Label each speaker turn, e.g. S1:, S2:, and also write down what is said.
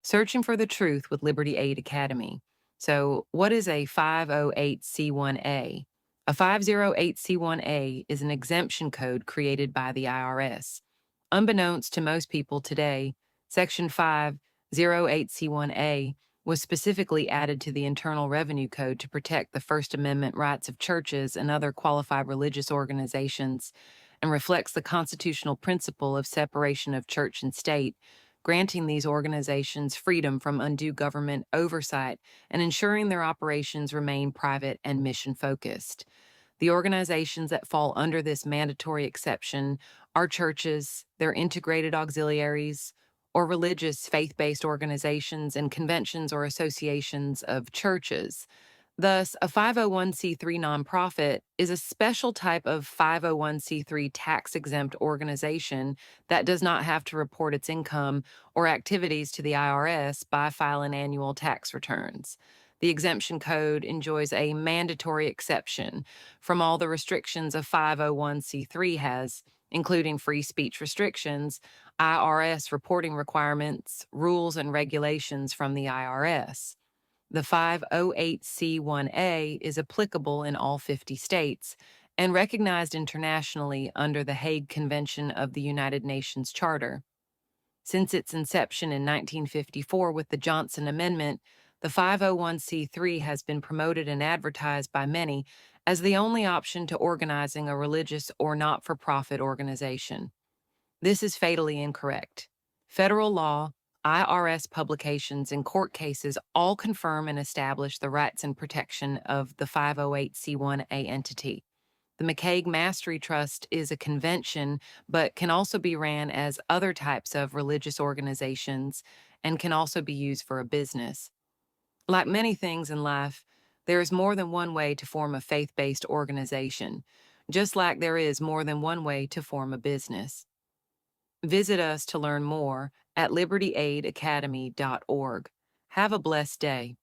S1: Searching for the Truth with Liberty Aid Academy. So, what is a 508c1A? A 508c1A is an exemption code created by the IRS. Unbeknownst to most people today, Section 508c1A was specifically added to the Internal Revenue Code to protect the First Amendment rights of churches and other qualified religious organizations and reflects the constitutional principle of separation of church and state, granting these organizations freedom from undue government oversight and ensuring their operations remain private and mission focused. The organizations that fall under this mandatory exception are churches, their integrated auxiliaries, or religious faith based organizations and conventions or associations of churches. Thus, a 501c3 nonprofit is a special type of 501c3 tax exempt organization that does not have to report its income or activities to the IRS by filing annual tax returns. The exemption code enjoys a mandatory exception from all the restrictions a 501c3 has, including free speech restrictions, IRS reporting requirements, rules, and regulations from the IRS. The 508c1A is applicable in all 50 states and recognized internationally under the Hague Convention of the United Nations Charter. Since its inception in 1954 with the Johnson Amendment, the 501c3 has been promoted and advertised by many as the only option to organizing a religious or not for profit organization. This is fatally incorrect. Federal law, IRS publications, and court cases all confirm and establish the rights and protection of the 508c1A entity. The McCaig Mastery Trust is a convention, but can also be ran as other types of religious organizations and can also be used for a business. Like many things in life, there is more than one way to form a faith based organization, just like there is more than one way to form a business. Visit us to learn more at libertyaidacademy.org. Have a blessed day.